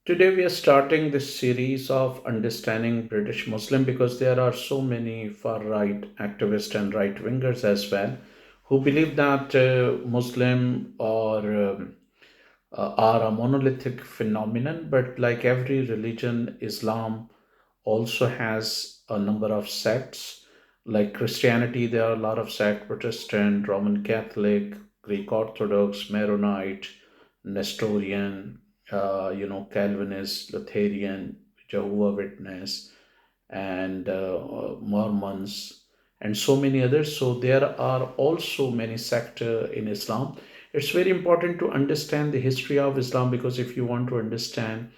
Today we are starting this series of understanding British Muslim because there are so many far right activists and right wingers as well who believe that Muslim are a monolithic phenomenon, but like every religion, Islam also has a number of sects. Like Christianity, there are a lot of sects: Protestant, Roman Catholic, Greek Orthodox, Maronite, Nestorian, Calvinist, Lutheran, Jehovah Witness, and Mormons, and so many others. So there are also many sects in Islam. It's very important to understand the history of Islam because if you want to understand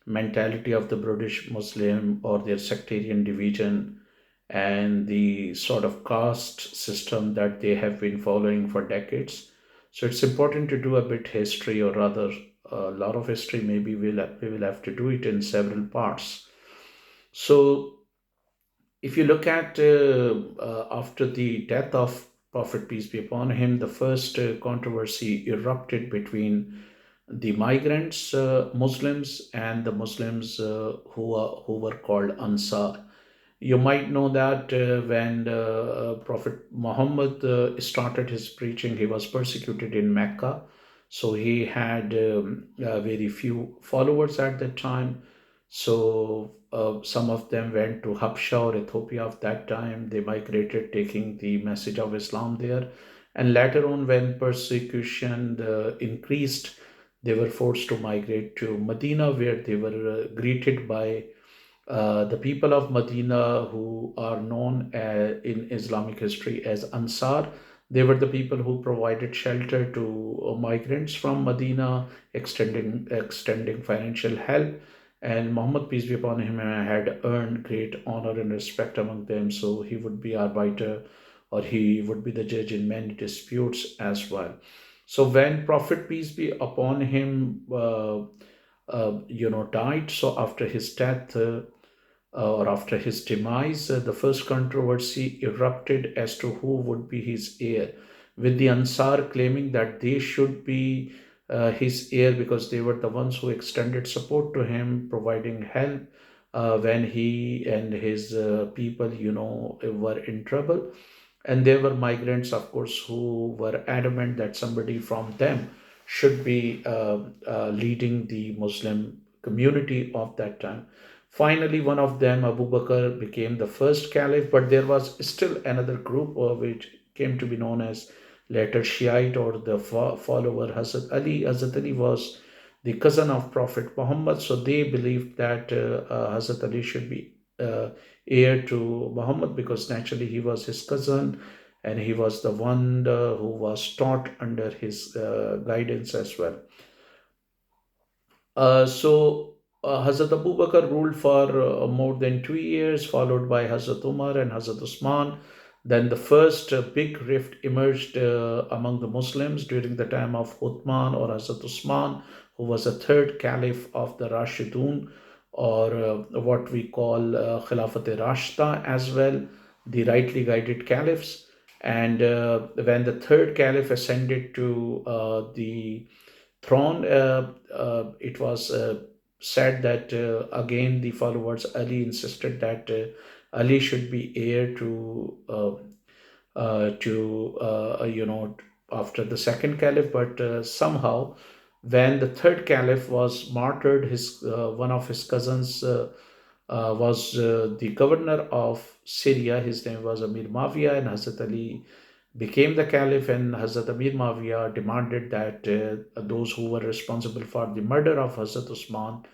mentality of the British Muslim or their sectarian division and the sort of caste system that they have been following for decades. So it's important to do a bit history, or rather, a lot of history. Maybe we will have to do it in several parts. So if you look at after the death of Prophet peace be upon him, the first controversy erupted between the migrants Muslims and the Muslims who were called Ansar. You might know that when Prophet Muhammad started his preaching, he was persecuted in Mecca. So he had very few followers at that time. So some of them went to Habsha or Ethiopia of that time. They migrated, taking the message of Islam there. And later on, when persecution increased, they were forced to migrate to Medina, where they were greeted by the people of Medina, who are known in Islamic history as Ansar. They were the people who provided shelter to migrants from Medina, extending financial help. And Muhammad, peace be upon him, had earned great honor and respect among them. So he would be arbiter, or he would be the judge in many disputes as well. So when Prophet, peace be upon him, died. So after his death, or after his demise, the first controversy erupted as to who would be his heir, with the Ansar claiming that they should be his heir because they were the ones who extended support to him, providing help when he and his people, were in trouble. And there were migrants, of course, who were adamant that somebody from them should be leading the Muslim community of that time. Finally, one of them, Abu Bakr, became the first caliph, but there was still another group which came to be known as later Shiite, or the follower Hazrat Ali. Hazrat Ali was the cousin of Prophet Muhammad, so they believed that Hazrat Ali should be heir to Muhammad because naturally he was his cousin and he was the one who was taught under his guidance as well. Hazrat Abu Bakr ruled for more than 2 years, followed by Hazrat Umar and Hazrat Usman. Then the first big rift emerged among the Muslims during the time of Uthman or Hazrat Usman, who was the third caliph of the Rashidun, or what we call Khilafat Rashida as well, the rightly guided caliphs. And when the third caliph ascended to the throne, it was said that again the followers Ali insisted that Ali should be heir to after the second caliph, but somehow when the third caliph was martyred, his one of his cousins was the governor of Syria. His name was Amir Mavia, and Hazrat Ali became the caliph, and Hazrat Amir Mavia demanded that those who were responsible for the murder of Hazrat Usman,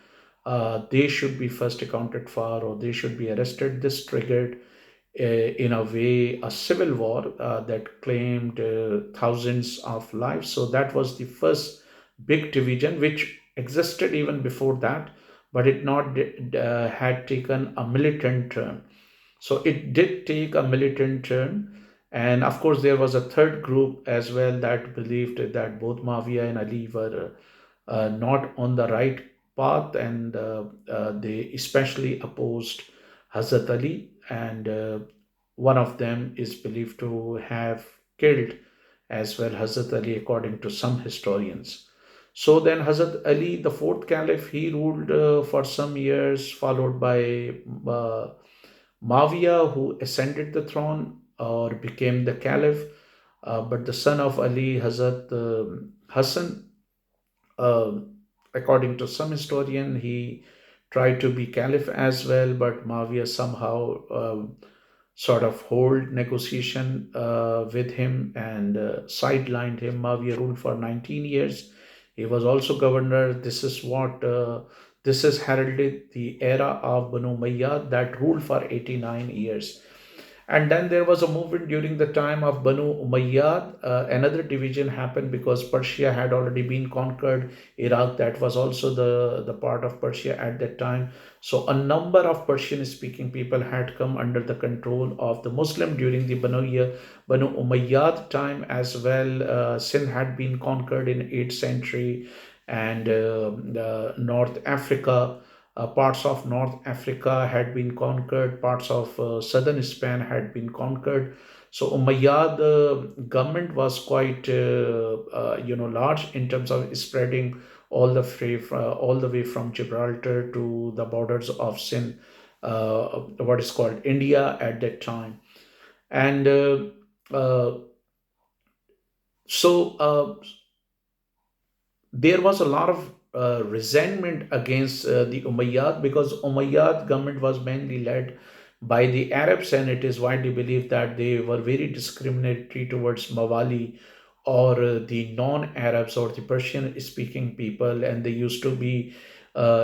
they should be first accounted for, or they should be arrested. This triggered, in a way, a civil war that claimed thousands of lives. So that was the first big division, which existed even before that, but it not had taken a militant turn. So it did take a militant turn. And of course, there was a third group as well that believed that both Mavia and Ali were not on the right path, and they especially opposed Hazrat Ali. And one of them is believed to have killed as well Hazrat Ali, according to some historians. So then Hazrat Ali, the fourth caliph, he ruled for some years, followed by uh, Mawiya, who ascended the throne or became the caliph. But the son of Ali, Hazrat Hassan, uh, according to some historian, he tried to be caliph as well, but Mawiya somehow sort of hold negotiation with him and sidelined him. Mawiya ruled for 19 years. He was also governor. This is heralded the era of Banu Umayyad that ruled for 89 years. And then there was a movement during the time of Banu Umayyad. Another division happened because Persia had already been conquered. Iraq, that was also the part of Persia at that time. So a number of Persian speaking people had come under the control of the Muslim during the Banu Umayyad time as well. Sindh had been conquered in 8th century, and North Africa. Parts of North Africa had been conquered, parts of southern Spain had been conquered. So Umayyad government was quite large in terms of spreading all the way from Gibraltar to the borders of Sindh, what is called India at that time. And uh, so there was a lot of resentment against the Umayyad, because Umayyad government was mainly led by the Arabs, and it is widely believed that they were very discriminatory towards Mawali, or the non-Arabs or the Persian-speaking people, and they used to be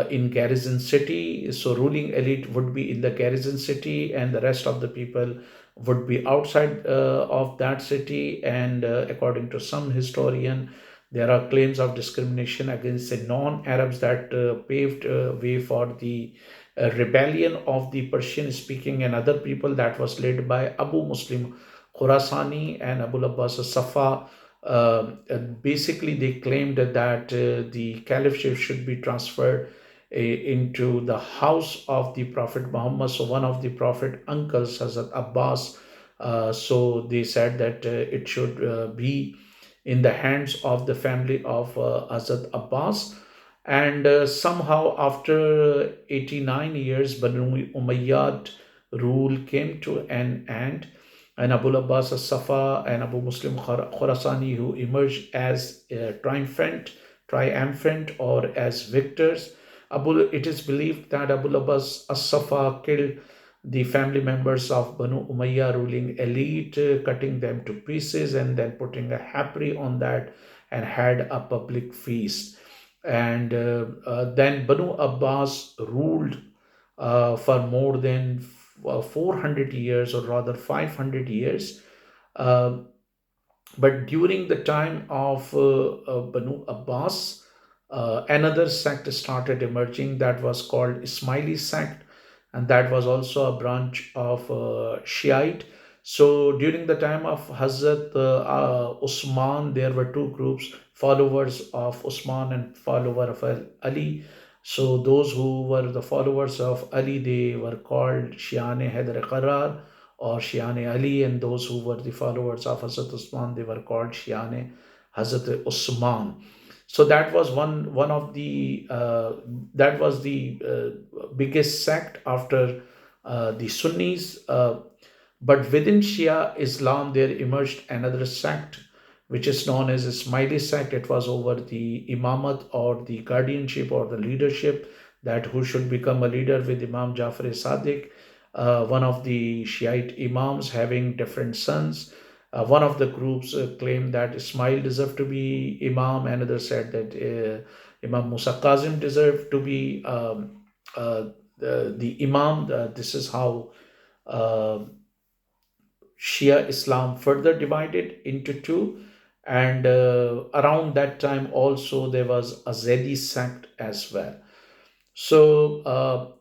in garrison city. So ruling elite would be in the garrison city, and the rest of the people would be outside of that city. And according to some historian, there are claims of discrimination against the non-Arabs that paved way for the rebellion of the Persian-speaking and other people that was led by Abu Muslim Khurasani and Abu Abbas Safa. And basically, they claimed that the caliphate should be transferred into the house of the Prophet Muhammad. So one of the Prophet uncles, Hazrat Abbas, so they said that it should be in the hands of the family of Hazrat Abbas. And somehow, after 89 years, Banu Umayyad rule came to an end, and Abu Abbas as Safa and Abu Muslim Khurasani, who emerged as triumphant, or as victors. It is believed that Abu Abbas as Safa killed the family members of Banu Umayyah ruling elite, cutting them to pieces and then putting a hapri on that, and had a public feast. And then Banu Abbas ruled for more than 400 years, or rather 500 years. Uh, but during the time of Banu Abbas, another sect started emerging that was called Ismaili sect, and that was also a branch of Shiite. So during the time of Hazrat Usman, there were two groups: followers of Usman and follower of Ali. So those who were the followers of Ali, they were called Shiane Haidar Qarar or Shiane Ali, and those who were the followers of Hazrat Usman, they were called Shiane Hazrat Usman. So that was one of the that was the biggest sect after the Sunnis. But within Shia Islam, there emerged another sect which is known as Ismaili sect. It was over the imamat, or the guardianship, or the leadership, that who should become a leader, with Imam Jafar Sadiq, one of the Shiite imams, having different sons. One of the groups claimed that Ismail deserved to be imam. Another said that Imam Musa Kazim deserved to be the imam. This is how uh, Shia Islam further divided into two. And around that time, also, there was a Zedi sect as well. So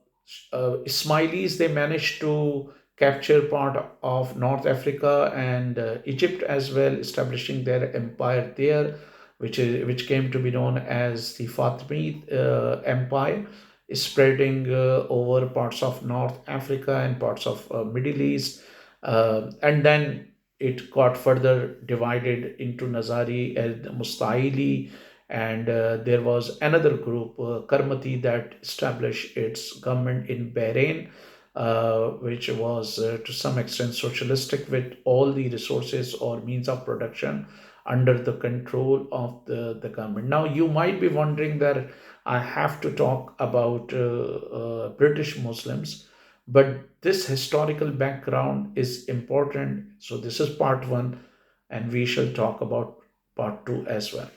Ismailis, they managed to capture part of North Africa and Egypt as well, establishing their empire there, which came to be known as the Fatimid Empire, spreading over parts of North Africa and parts of Middle East, and then it got further divided into Nazari and Mustaili And there was another group, Karmati, that established its government in Bahrain, which was to some extent socialistic, with all the resources or means of production under the control of the government. Now, you might be wondering that I have to talk about British Muslims, but this historical background is important. So, this is part one, and we shall talk about part two as well.